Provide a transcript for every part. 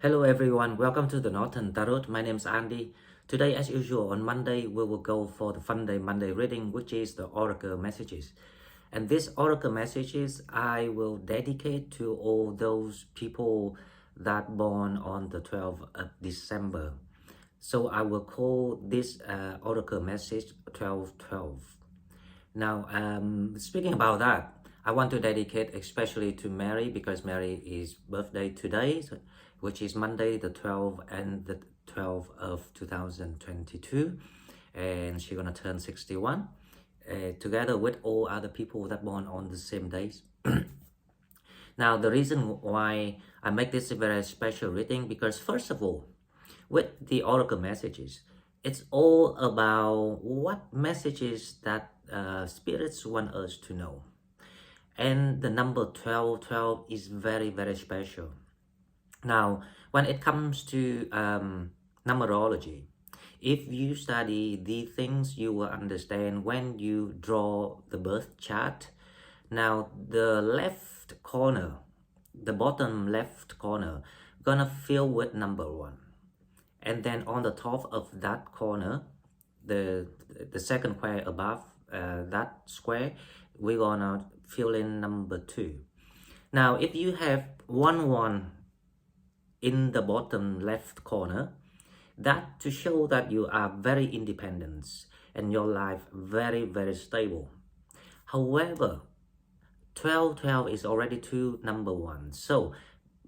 Hello everyone, welcome to the Northern Tarot. My name is Andy. Today, as usual, on Monday, we will go for the Fun Day Monday reading, which is the Oracle messages. And these Oracle messages, I will dedicate to all those people that born on the 12th of December. So I will call this Oracle message 1212. Now, speaking about that, I want to dedicate especially to Mary because Mary is birthday today, which is Monday the 12th and the 12th of 2022, and she's gonna turn 61, together with all other people that born on the same days. Now, the reason why I make this a very special reading because first of all, with the oracle messages, it's all about what messages that spirits want us to know. And the number 1212 is very, very special. Now, when it comes to numerology, if you study the things, you will understand when you draw the birth chart. Now, the left corner, the bottom left corner, gonna fill with number 1. And then on the top of that corner, the second square above that square, we're gonna fill in number 2. Now, if you have 1 in the bottom left corner, that to show that you are very independent and your life very, very stable. However, 1212 is already two number 1. So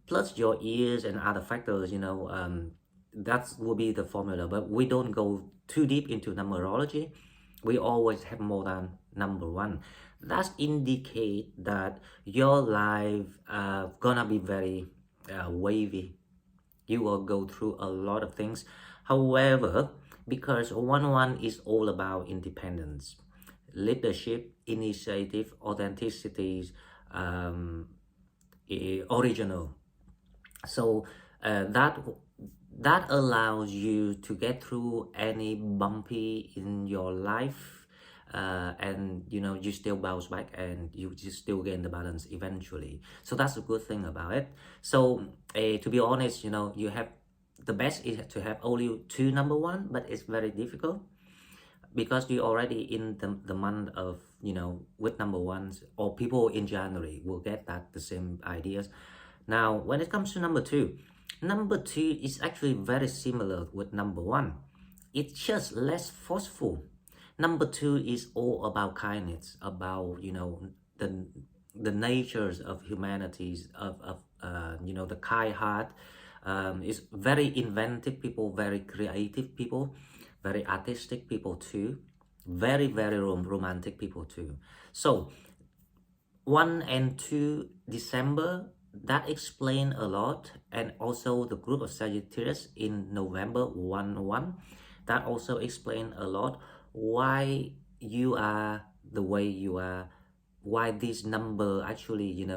plus your years and other factors, that will be the formula. But we don't go too deep into numerology. We always have more than number 1. That indicate that your life gonna be very wavy. You will go through a lot of things. However, because 1 is all about independence, leadership, initiative, authenticity, original. So that allows you to get through any bumpy in your life, and you still bounce back and you just still gain the balance eventually. So that's a good thing about it. So to be honest, you have the best is to have only 2 number 1, but it's very difficult because you're already in the month of with number 1s, or people in January will get that the same ideas. Now when it comes to number 2, number 2 is actually very similar with number 1. It's just less forceful. Number 2 is all about kindness, about the natures of humanities, of the kind heart. Is very inventive people, very creative people, very artistic people too, very, very romantic people too. So 1 and 2 December, that explain a lot. And also the group of Sagittarius in November 1, that also explain a lot why you are the way you are, why this number actually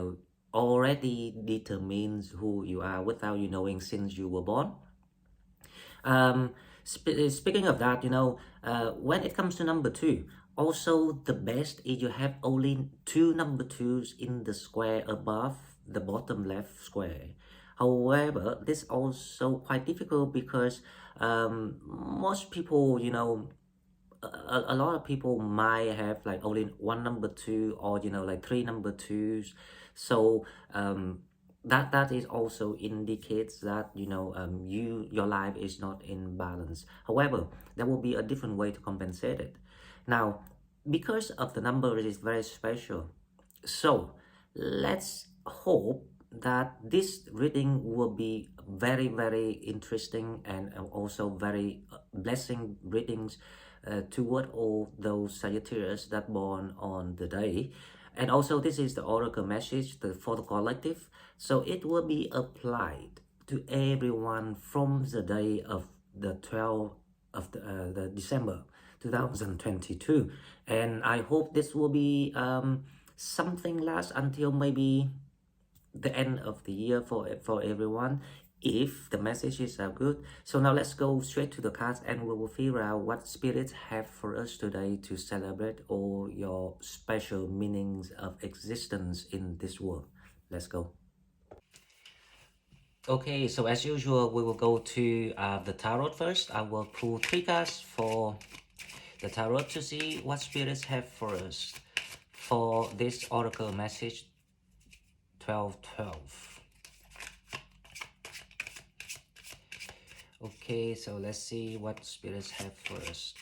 already determines who you are without you knowing since you were born. Speaking of that, when it comes to number 2, also the best is you have only 2 number 2s in the square above the bottom left square. However, this also quite difficult because most people, a lot of people might have like only 1 number 2, or like 3 number 2s. So that is also indicates that your life is not in balance. However, there will be a different way to compensate it. Now, because of the number, it is very special. So let's hope that this reading will be very, very interesting and also very blessing readings toward all those Sagittarius that born on the day. And also this is the oracle message for the collective, so it will be applied to everyone from the day of the 12th of the December 2022. And I hope this will be something last until maybe the end of the year for everyone, if the messages are good. So now let's go straight to the cards and we will figure out what spirits have for us today to celebrate all your special meanings of existence in this world. Let's go. Okay, so as usual, we will go to the tarot first. I will pull 3 cards for the tarot to see what spirits have for us for this oracle message 1212. Okay, so let's see what spirits have for us.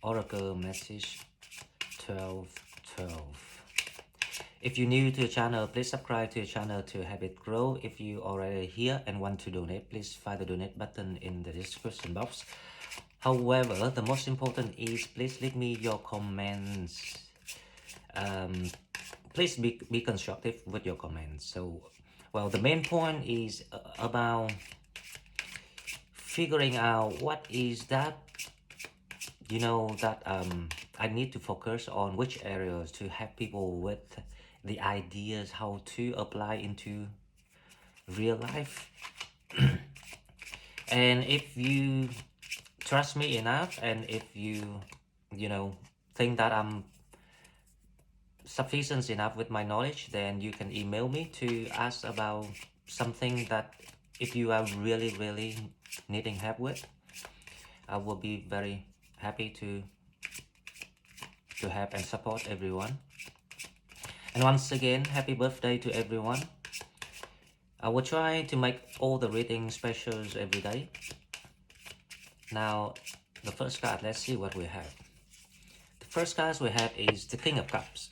Oracle message 1212. If you're new to the channel, please subscribe to the channel to have it grow. If you already here and want to donate, please find the donate button in the description box. However, the most important is please leave me your comments. Please be constructive with your comments. So, well, the main point is about figuring out what is that, that I need to focus on which areas to help people with the ideas how to apply into real life. And if you trust me enough, and if you think that I'm sufficient enough with my knowledge, then you can email me to ask about something that if you are really needing help with, I will be very happy to help and support everyone. And once again, happy birthday to everyone. I will try to make all the reading specials every day. Now, the first card, let's see what we have. The first card we have is the King of Cups.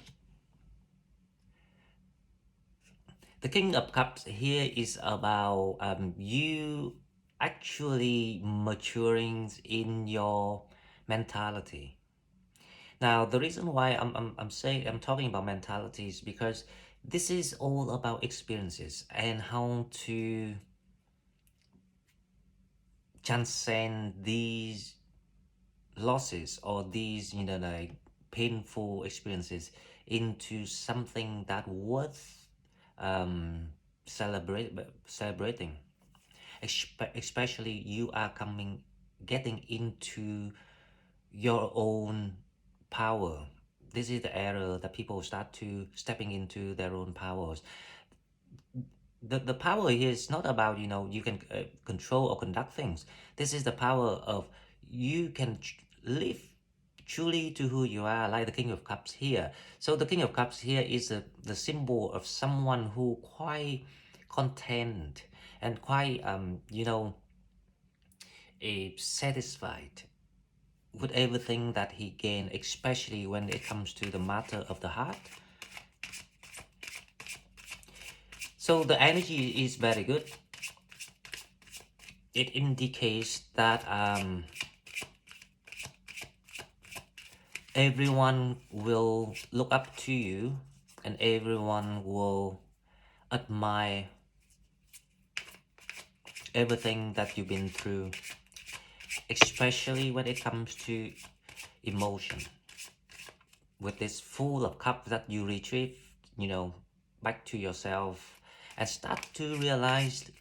The King of Cups here is about you actually maturing in your mentality. Now, the reason why I'm talking about mentality is because this is all about experiences and how to transcend these losses or these like painful experiences into something that worth celebrating. Especially you are getting into your own power. This is the era that people start to stepping into their own powers. The power here is not about you can control or conduct things. This is the power of you can live truly to who you are, like the King of Cups here. So the King of Cups here is the symbol of someone who quite content and quite satisfied with everything that he gained, especially when it comes to the matter of the heart. So the energy is very good. It indicates that everyone will look up to you and everyone will admire everything that you've been through, especially when it comes to emotion. With this full of cups that you retrieve, back to yourself and start to realize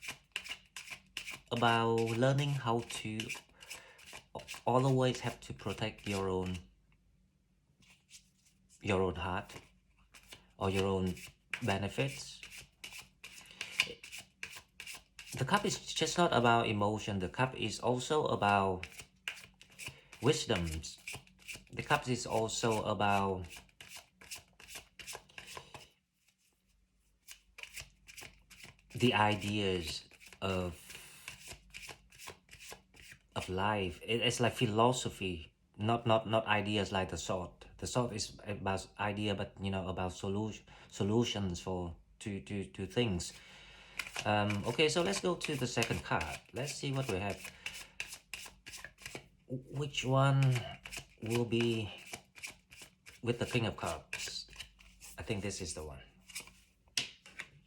about learning how to always have to protect your own heart or your own benefits. The cup is just not about emotion. The cup is also about wisdoms. The cup is also about the ideas of life. It's like philosophy, not ideas like the sword. The sword is about idea, but about solutions for to things. Okay, so let's go to the second card. Let's see what we have. Which one will be with the King of Cups? I think this is the one.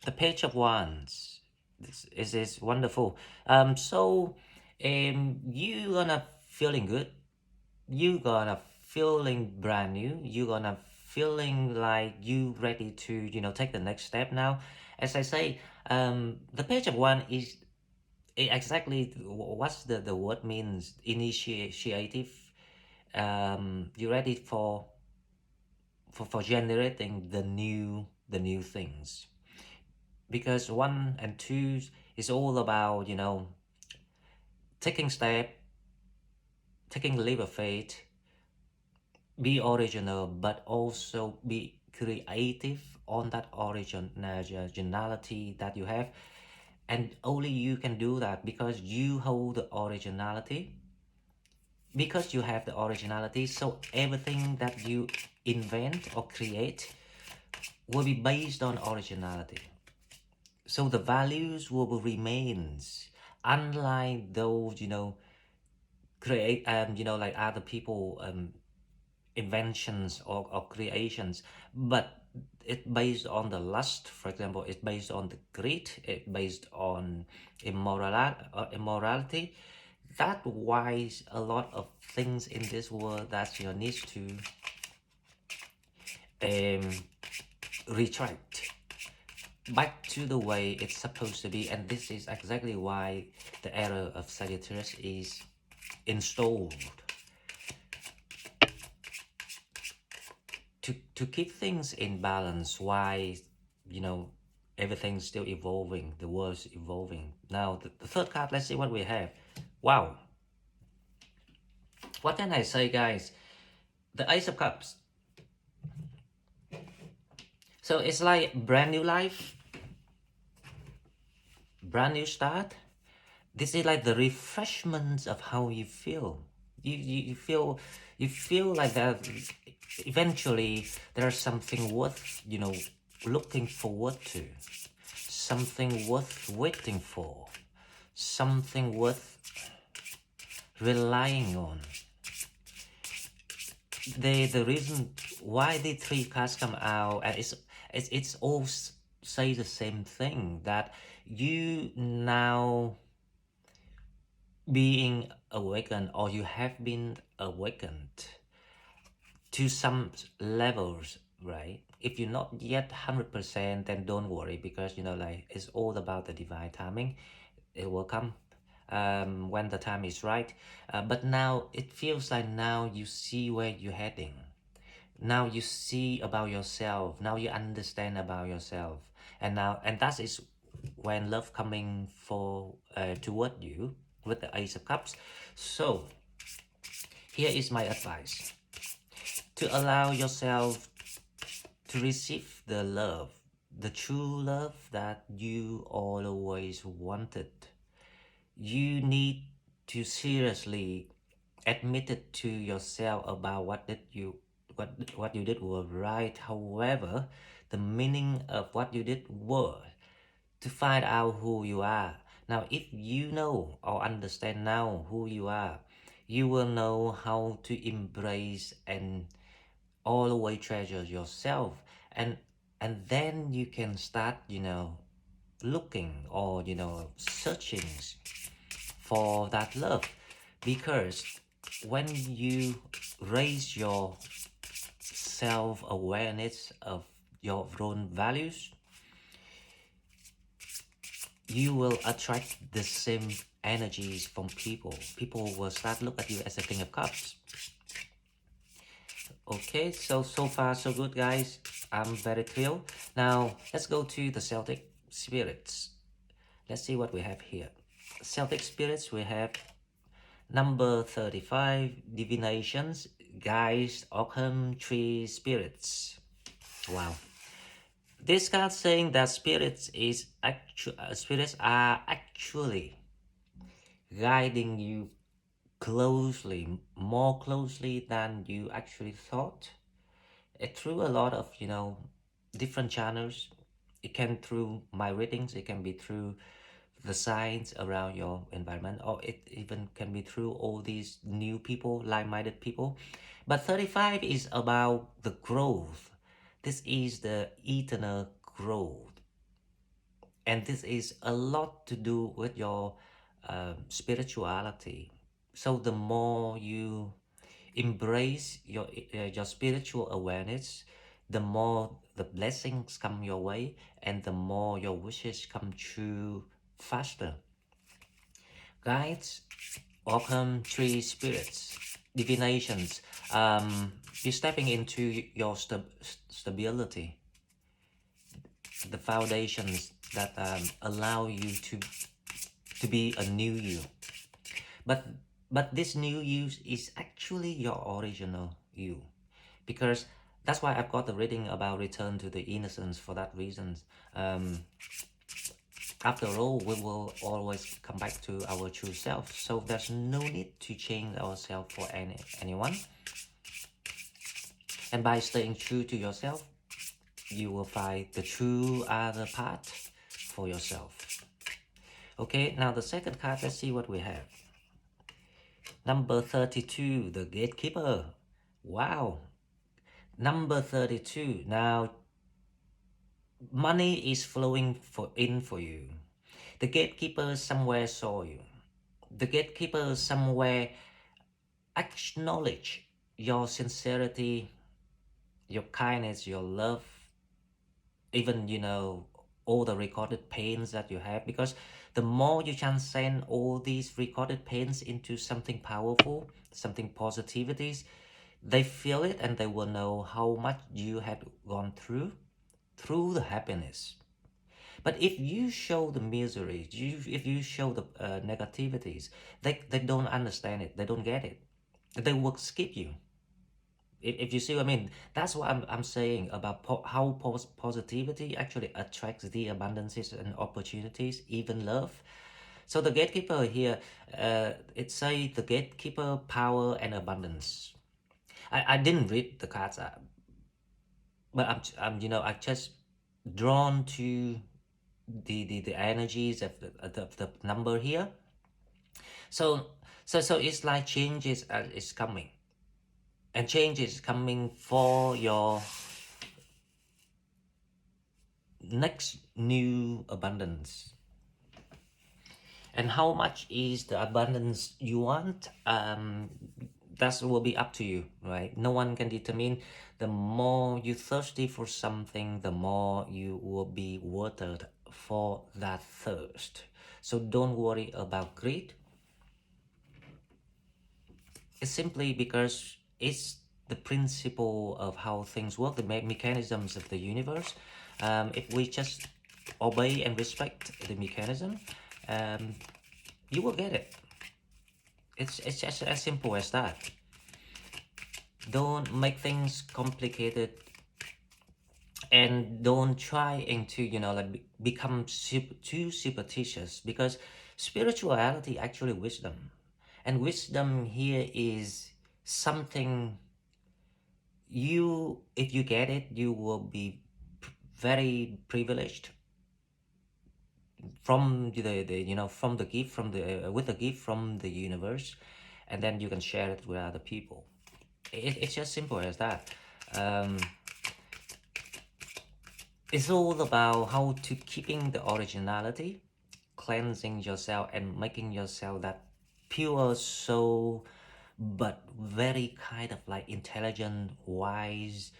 The Page of Wands. This is wonderful. So you gonna feeling good. You gonna feeling brand new. You gonna feeling like you ready to take the next step now. As I say, the Page of Wands is exactly what's the word means. Initiative. You're ready for generating the new things. because 1 and 2 is all about, you know, taking step, taking a leap of faith, be original, but also be creative on that originality that you have. And only you can do that because you hold the originality, because you have the originality. So everything that you invent or create will be based on originality. So the values will remain, unlike those, you know, create you know, like other people inventions or creations, but it's based on the lust. For example, it's based on the greed, it's based on immorality. That's why a lot of things in this world that you need to um, retract back to the way it's supposed to be. And this is exactly why the era of Sagittarius is installed, to keep things in balance. Why, you know, everything's still evolving, the world's evolving. Now the third card, let's see what we have. Wow, what can I say, guys? The Ace of Cups. So it's like brand new life, brand new start. This is like the refreshment of how you feel. You feel like that eventually there's something worth, you know, looking forward to, something worth waiting for, something worth relying on. The reason why the three cards come out, and it's all say the same thing, that you now being awakened, or you have been awakened to some levels, right? If you're not yet 100%, then don't worry, because, you know, like, it's all about the divine timing. It will come when the time is right. But now it feels like now you see where you're heading. Now you see about yourself. Now you understand about yourself. And that is when love coming for toward you with the Ace of Cups. So here is my advice: to allow yourself to receive the love, the true love that you always wanted. You need to seriously admit it to yourself about what you did was right. However, the meaning of what you did was to find out who you are. Now, if you know or understand now who you are, you will know how to embrace and always treasure yourself. And then you can start, you know, looking, or, you know, searching for that love. Because when you raise your self-awareness of your own values, you will attract the same energies from people. People will start look at you as a King of Cups. Okay, so far so good, guys. I'm very thrilled. Now let's go to the Celtic spirits. Let's see what we have here. Celtic spirits, we have number 35, divinations, guides, Occam tree spirits. Wow. This card saying that spirits are actually guiding you closely, more closely than you actually thought. Through a lot of, you know, different channels. It can through my readings, it can be through the signs around your environment, or it even can be through all these new people, like-minded people. But 35 is about the growth. This is the eternal growth, and this is a lot to do with your spirituality. So the more you embrace your spiritual awareness, the more the blessings come your way, and the more your wishes come true faster. Guides, welcome tree spirits, divinations. You're stepping into your stability, the foundations that allow you to be a new you. But this new you is actually your original you, because that's why I've got the reading about return to the innocence for that reason. Um, After all, we will always come back to our true self, so there's no need to change ourselves for anyone. And by staying true to yourself, you will find the true other path for yourself. Okay, now the second card, let's see what we have. Number 32, the gatekeeper. Wow. Number 32. Now, money is flowing in for you. The gatekeeper somewhere saw you. The gatekeeper somewhere acknowledge your sincerity, your kindness, your love, even, all the recorded pains that you have, because the more you transcend all these recorded pains into something powerful, something positivities, they feel it and they will know how much you had gone through the happiness. But if you show the misery, if you show the negativities, they don't understand it, they don't get it, they will skip you. If you see what I mean, that's what I'm saying about how positivity actually attracts the abundances and opportunities, even love. So the gatekeeper here, it say the gatekeeper, power and abundance. I didn't read the cards, but I just drawn to the energies of the number here. So it's like change is coming, and change is coming for your next new abundance. And how much is the abundance you want? That will be up to you, right? No one can determine. The more you thirsty for something, the more you will be watered for that thirst. So don't worry about greed. It's simply because it's the principle of how things work, the mechanisms of the universe. If we just obey and respect the mechanism, you will get it. It's just as simple as that. Don't make things complicated, and don't try into become too superstitious, because spirituality actually wisdom, and wisdom here is something if you get it, you will be very privileged from from the gift, from the with the gift from the universe, and then you can share it with other people. It's just simple as that. It's all about how to keeping the originality, cleansing yourself and making yourself that pure soul, but very kind of like intelligent, wise,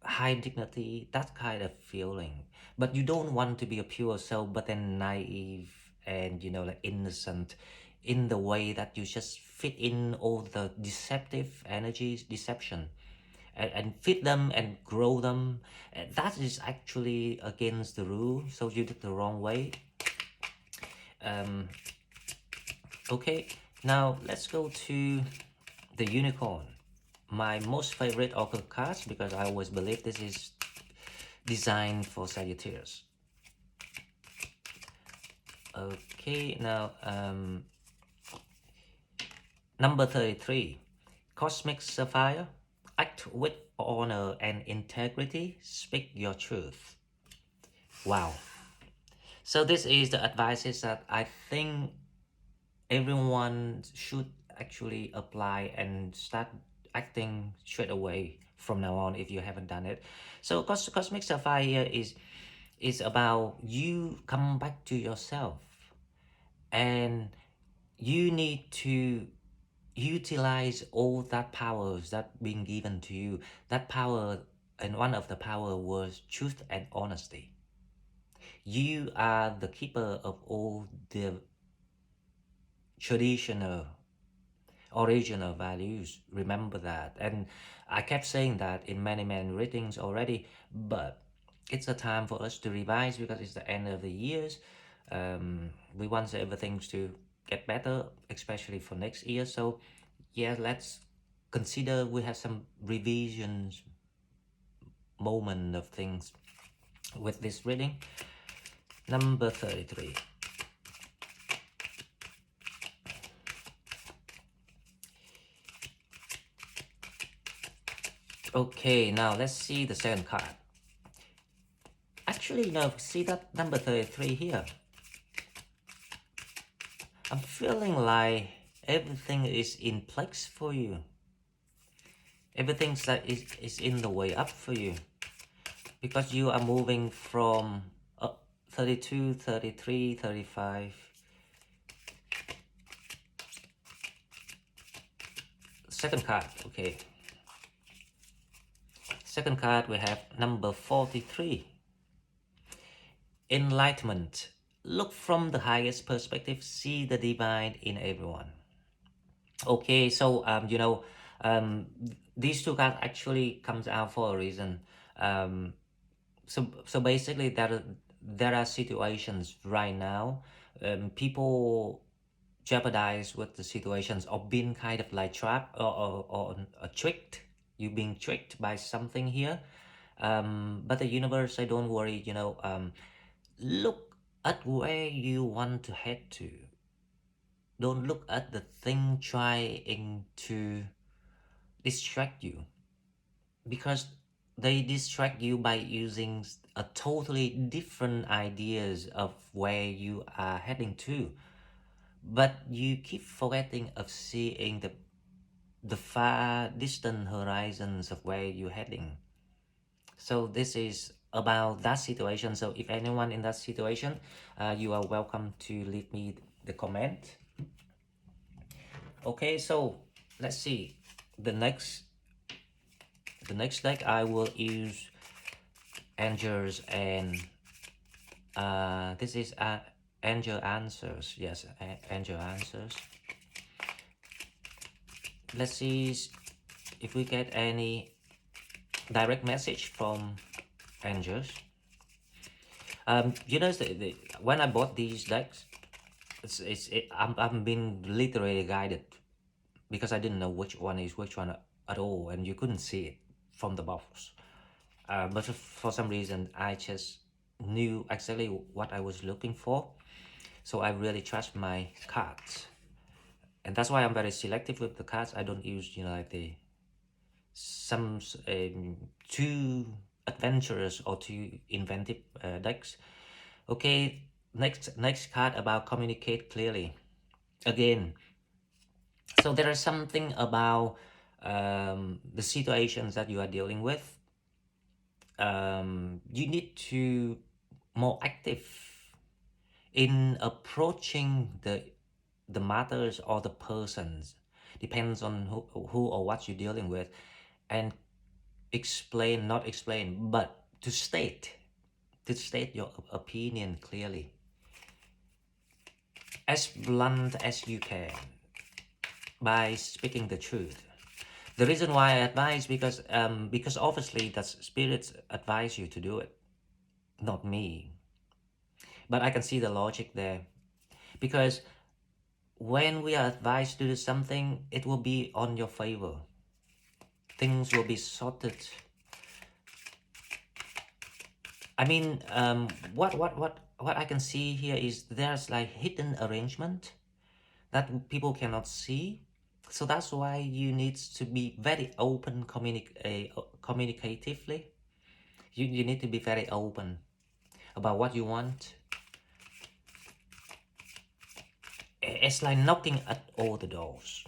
high dignity, that kind of feeling. But you don't want to be a pure soul, but then naive and like innocent, in the way that you just fit in all the deceptive energies, deception, and fit them and grow them. That is actually against the rule, so you did the wrong way. Okay, now let's go to the unicorn, my most favorite oracle cards, because I always believe this is designed for Sagittarius. Okay, now number 33, Cosmic Sapphire. Act with honor and integrity. Speak your truth. Wow. So this is the advices that I think everyone should actually apply and start acting straight away from now on if you haven't done it. So Cosmic Sapphire is about you come back to yourself, and you need to utilize all that powers that being given to you. That power, and one of the power was truth and honesty. You are the keeper of all the traditional original values. Remember that. And I kept saying that in many readings already, but it's a time for us to revise because it's the end of the years. We want everything to get better, especially for next year. So yeah, let's consider we have some revisions moment of things with this reading. Number 33. Okay, now let's see the second card. Actually, see that number 33 here. I'm feeling like everything is in place for you. Everything that is in the way up for you. Because you are moving from 32, 33, 35. Second card, okay. Second card, we have number 43. Enlightenment. Look from the highest perspective, see the divine in everyone. Okay, so these two cards actually comes out for a reason. So basically there are situations right now, people jeopardize with the situations of being kind of like trapped or tricked. You being tricked by something here. But the universe say don't worry, look at where you want to head to. Don't look at the thing trying to distract you, because they distract you by using a totally different ideas of where you are heading to, but you keep forgetting of seeing the far distant horizons of where you're heading. So this is about that situation. So if anyone in that situation, you are welcome to leave me the comment. Okay, so let's see the next deck. I will use angels and this is angel answers. Yes, angel answers. Let's see if we get any direct message from angels. When I bought these decks, I'm being literally guided, because I didn't know which one is which one at all, and you couldn't see it from the box. But for some reason, I just knew exactly what I was looking for. So I really trust my cards. And that's why I'm very selective with the cards. I don't use, like some too adventurous or too inventive decks. Okay, next card about communicate clearly. Again, so there is something about the situations that you are dealing with. You need to more active in approaching the matters or the persons, depends on who or what you're dealing with, and not explain, but to state your opinion clearly, as blunt as you can, by speaking the truth. The reason why I advise, because obviously that spirits advise you to do it, not me. But I can see the logic there, because when we are advised to do something, it will be on your favor. Things will be sorted. I mean, what I can see here is there's like hidden arrangement that people cannot see. So that's why you need to be very open, communicatively. You need to be very open about what you want. It's like knocking at all the doors.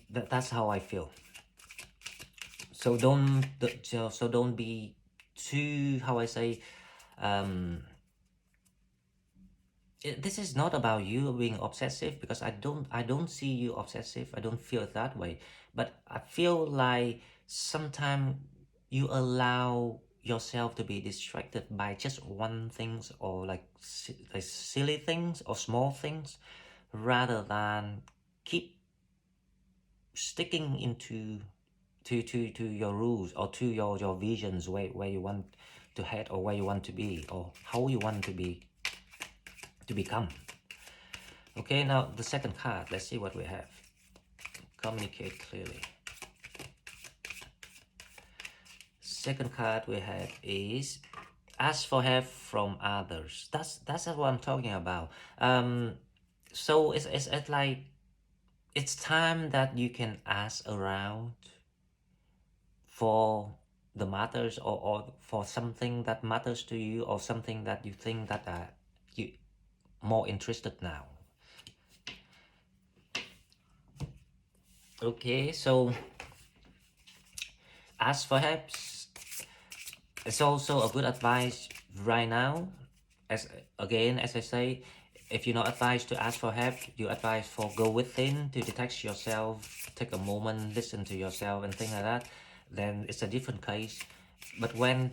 That's how I feel. So don't be too, how I say, this is not about you being obsessive, because I don't see you obsessive. I don't feel that way, but I feel like sometimes you allow yourself to be distracted by just one things, or like silly things or small things, rather than keep sticking into to your rules or to your visions, where you want to head, or where you want to be, or how you want to become. Okay, now the second card, let's see what we have. Communicate clearly. Second card we have is ask for help from others. That's what I'm talking about. So it's like it's time that you can ask around for the matters, or for something that matters to you, or something that you think that you more interested now. Okay, so ask for help. It's also a good advice right now. As I say, if you're not advised to ask for help, you advise for go within to detect yourself, take a moment, listen to yourself and things like that. Then it's a different case. But when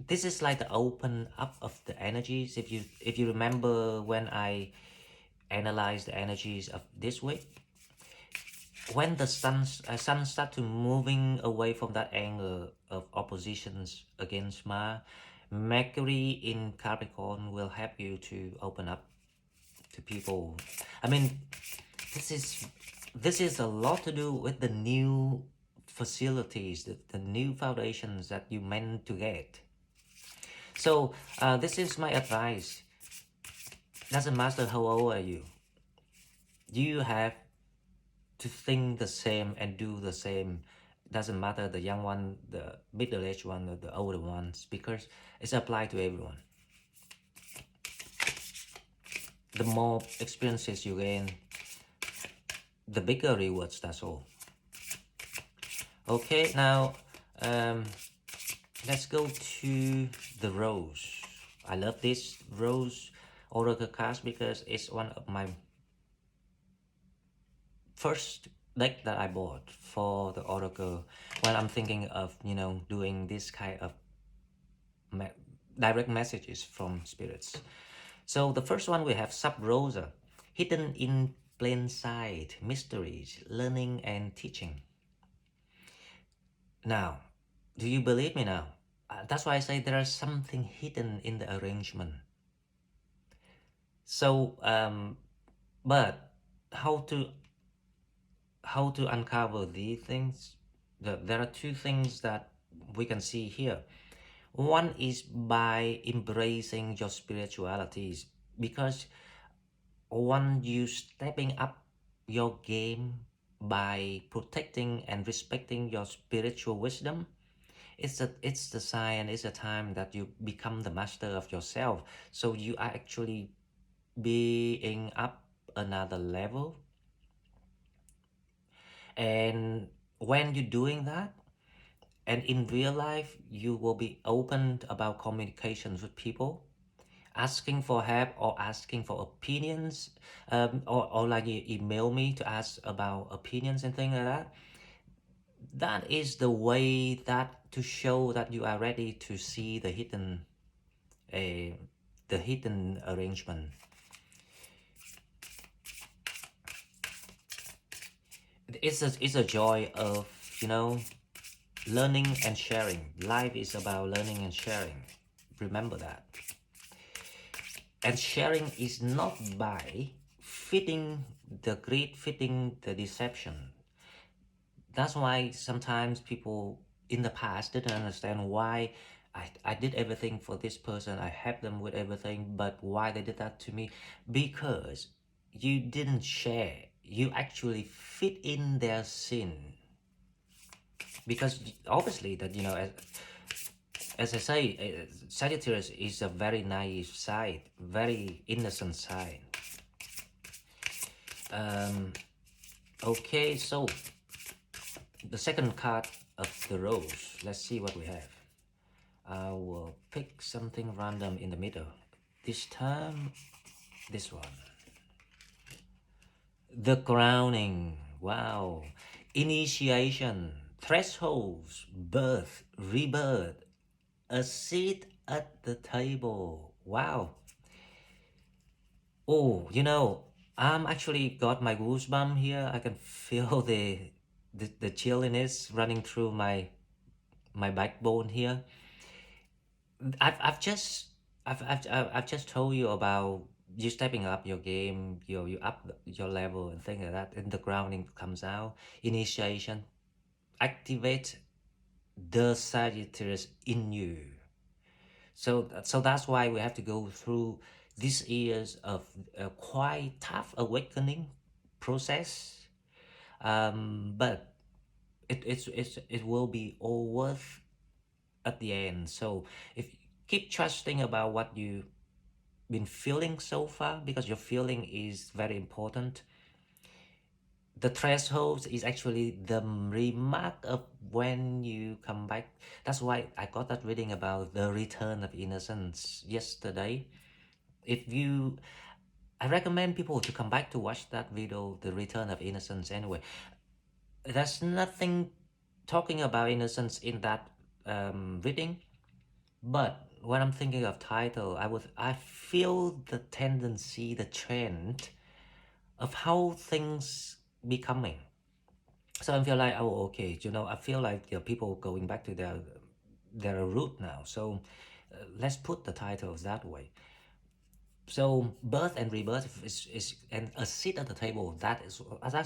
this is like the open up of the energies, if you remember when I analyzed the energies of this week, when the sun start to moving away from that angle of oppositions against Mars, Mercury in Capricorn will help you to open up to people. I mean, this is a lot to do with the new facilities, the new foundations that you meant to get. So this is my advice. Doesn't matter how old are you. You have to think the same and do the same. Doesn't matter the young one, the middle-aged one, or the older ones, because it's applied to everyone. The more experiences you gain, the bigger rewards, that's all. Okay, now let's go to the Rose. I love this Rose Oracle card because it's one of my first deck that I bought for the Oracle when I'm thinking of, doing this kind of direct messages from spirits. So the first one we have Sub Rosa, hidden in plain sight, mysteries, learning and teaching. Now, do you believe me now? That's why I say there is something hidden in the arrangement. So, but how to uncover these things? There are two things that we can see here. One is by embracing your spiritualities, because once you stepping up your game by protecting and respecting your spiritual wisdom, it's the sign, it's a time that you become the master of yourself. So you are actually being up another level. And when you're doing that, and in real life, you will be open about communications with people, asking for help or asking for opinions, or like you email me to ask about opinions and things like that. That is the way that to show that you are ready to see the hidden arrangement. It's a joy of, learning and sharing. Life is about learning and sharing. Remember that. And sharing is not by fitting the greed, fitting the deception. That's why sometimes people in the past didn't understand why I did everything for this person. I helped them with everything, but why they did that to me? Because you didn't share. You actually fit in their sin. Because obviously that, as I say, Sagittarius is a very naive side, very innocent side. Okay, so the second card of the Rose. Let's see what we have. I will pick something random in the middle. This time, this one. The Crowning. Wow. Initiation, thresholds, birth, rebirth, a seat at the table. Wow. Oh, I'm actually got my goosebump here. I can feel the chilliness running through my backbone here. I've just I've just told you about you stepping up your game, you up your level and things like that. And the grounding comes out, initiation, activate the Sagittarius in you. So that's why we have to go through these years of a quite tough awakening process. But it will be all worth at the end. So if keep trusting about what you been feeling so far, because your feeling is very important. The threshold is actually the remark of when you come back. That's why I got that reading about the return of innocence yesterday. If you I recommend people to come back to watch that video, the return of innocence. Anyway, there's nothing talking about innocence in that reading. But when I'm thinking of title, I feel the tendency, the trend of how things becoming. So I feel like, oh, okay, I feel like people going back to their root now. So let's put the titles that way. So birth and rebirth is and a seat at the table. That's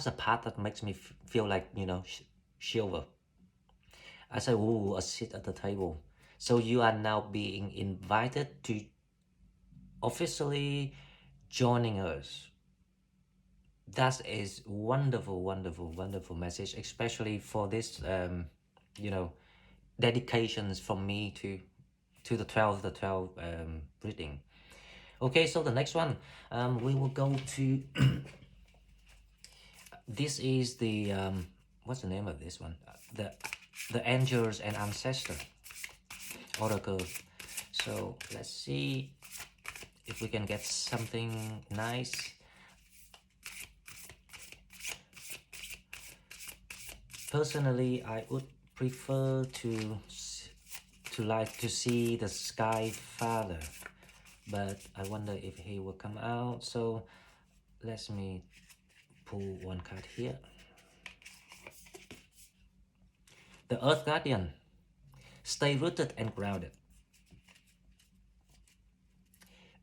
the part that makes me feel like shiver. I say, oh, a seat at the table. So you are now being invited to officially joining us. That is wonderful, wonderful, wonderful message, especially for this, you know, dedications from me to the 12 reading. Okay, so the next one, we will go to. This is the what's the name of this one? The angels and ancestor oracle. So let's see if we can get something nice. Personally, I would prefer to like to see the Sky Father, but I wonder if he will come out. So let me pull one card here. The Earth Guardian. Stay rooted and grounded.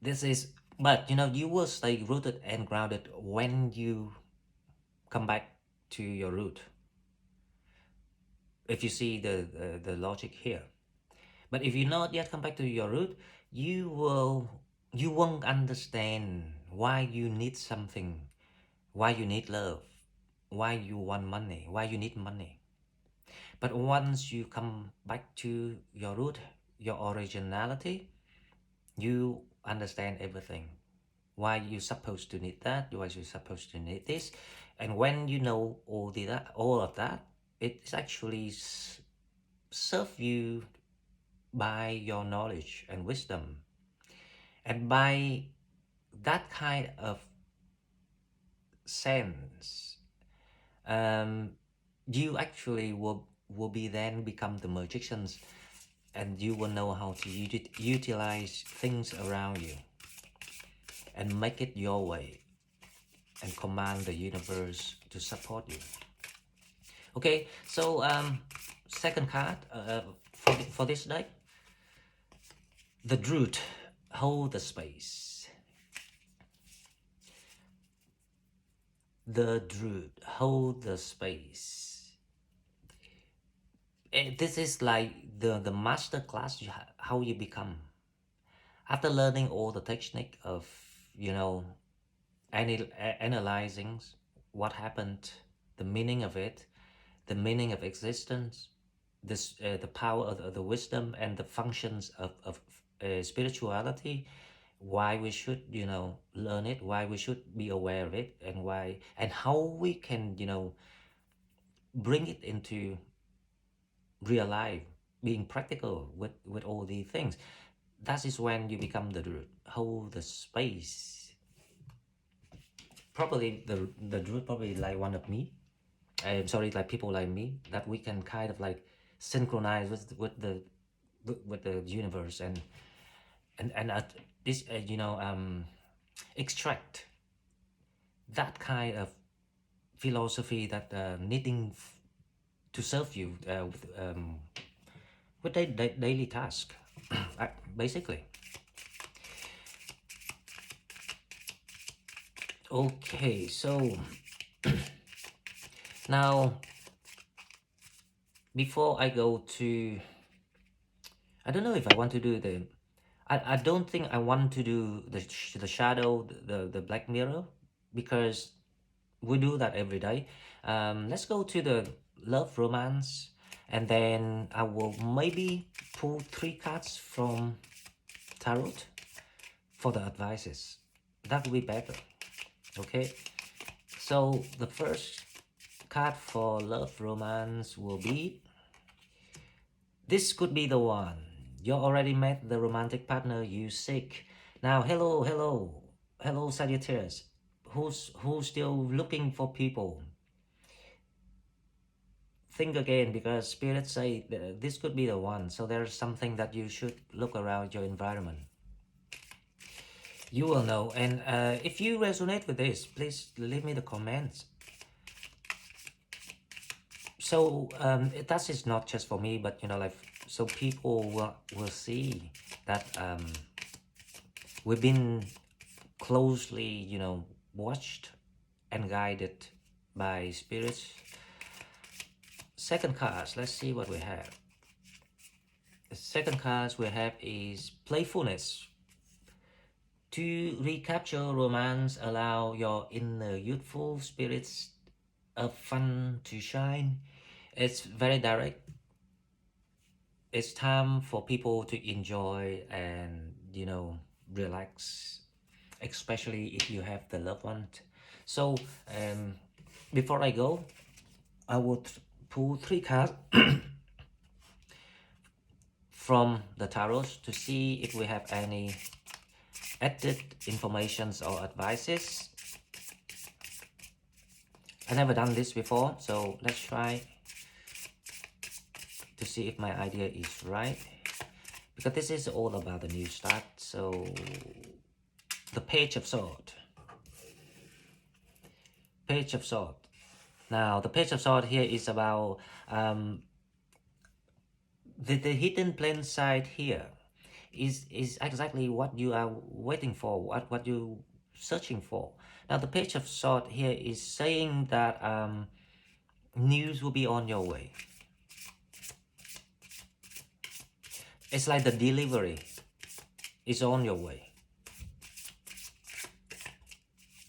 This is, but you will stay rooted and grounded when you come back to your root. If you see the logic here. But if you not yet come back to your root, you won't understand why you need something, why you need love, why you want money, why you need money. But once you come back to your root, your originality, you understand everything. Why you supposed to need that, why you supposed to need this. And when you know all of that, it's actually serve you by your knowledge and wisdom. And by that kind of sense, you actually will be then become the magicians, and you will know how to utilize things around you and make it your way and command the universe to support you. Okay, so second card for this deck, the Druid, hold the space. The Druid, hold the space. This is like the master class, how you become. After learning all the technique of, analyzing what happened, the meaning of it, the meaning of existence, the power of the wisdom and the functions of spirituality, why we should learn it, why we should be aware of it, and how we can bring it into real life, being practical with all these things. That is when you become the druid, hold the space. Probably the druid probably like one of me, I'm sorry, like people like me, that we can kind of like synchronize with the universe and this extract that kind of philosophy that needing to serve you with daily task. basically. Okay, so now before I go to, I don't know if I want to do the, I don't think I want to do the shadow, the black mirror, because we do that every day. Let's go to the love romance, and then I will maybe pull 3 cards from tarot for the advices. That will be better. Okay, so the first card for love romance will be, this could be the one. You already met the romantic partner you seek. Now, hello Sagittarius, who's still looking for people. Think again, because spirits say this could be the one. So there's something that you should look around your environment. You will know. And if you resonate with this, please leave me the comments. So that is not just for me, but like, so people will see that we've been closely watched and guided by spirits. Second cards, let's see what we have. The second cards we have is playfulness. To recapture romance, allow your inner youthful spirits of fun to shine. It's very direct. It's time for people to enjoy and relax, especially if you have the loved one. So before I go, I would pull 3 cards from the tarot to see if we have any added informations or advices. I never done this before, so let's try to see if my idea is right, because this is all about the new start. So the Page of Swords. Page of Swords. Now the Page of Swords here is about the hidden plain sight here is exactly what you are waiting for, what you searching for. Now the Page of Swords here is saying that news will be on your way. It's like the delivery is on your way.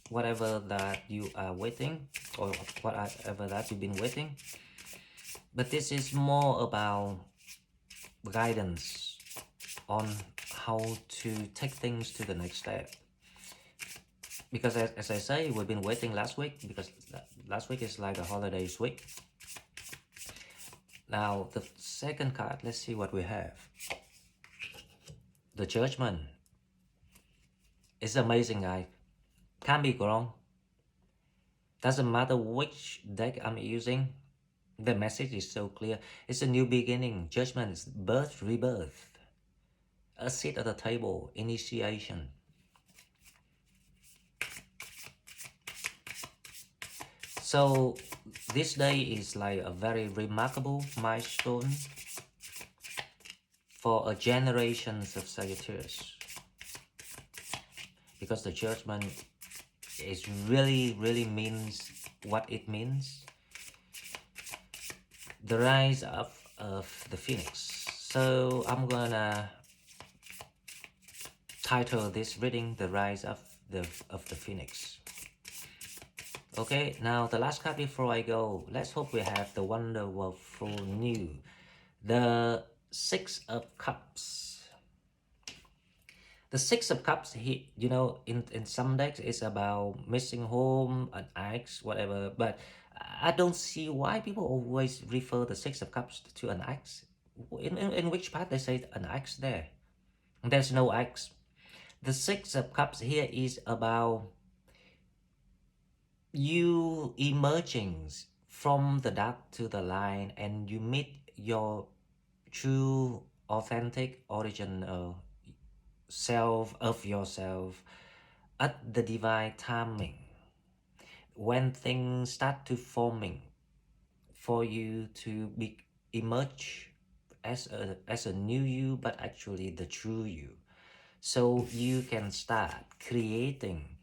Whatever that you are waiting, or whatever that you've been waiting. But this is more about guidance on how to take things to the next step. Because as I say, we've been waiting last week, because last week is like a holidays week. Now the second card, let's see what we have. The Judgment. It's amazing, guys. Can't be wrong. Doesn't matter which deck I'm using, the message is so clear. It's a new beginning. Judgment is birth, rebirth. A seat at the table, initiation. So this day is like a very remarkable milestone for a generations of Sagittarius, because the Judgment is really means what it means. The rise of the Phoenix. So I'm gonna title this reading The Rise of the Phoenix. Okay, now the last card before I go, let's hope we have the wonderful new, the Six of Cups. The Six of Cups, in some decks is about missing home, an axe, whatever, but I don't see why people always refer the Six of Cups to an axe. In which part they say an axe there? There's no axe. The Six of Cups here is about you emerging from the dark to the light, and you meet your true, authentic origin self of yourself at the divine timing, when things start to forming for you to emerge as a new you, but actually the true you. So you can start creating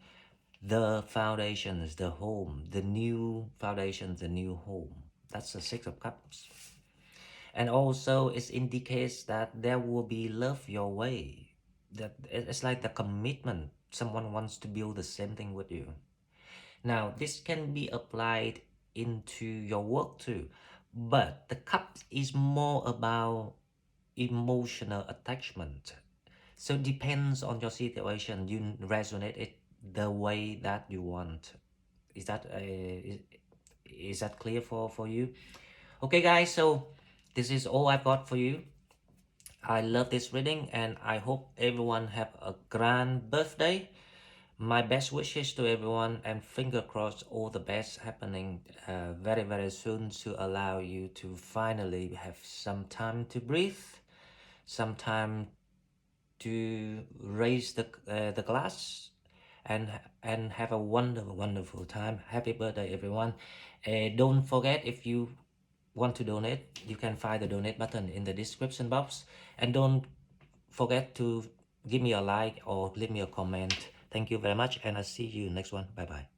the foundations, the home, the new foundations, the new home. That's the Six of Cups. And also it indicates that there will be love your way. That it's like the commitment. Someone wants to build the same thing with you. Now, this can be applied into your work too. But the cup is more about emotional attachment. So it depends on your situation. You resonate it the way that you want. Is that is that clear for you? Okay, guys. So this is all I've got for you. I love this reading, and I hope everyone have a grand birthday. My best wishes to everyone, and finger crossed all the best happening very very soon to allow you to finally have some time to breathe, some time to raise the glass, and have a wonderful time. Happy birthday, everyone. Don't forget, if you want to donate, you can find the donate button in the description box, and don't forget to give me a like or leave me a comment. Thank you very much, and I'll see you next one. Bye bye.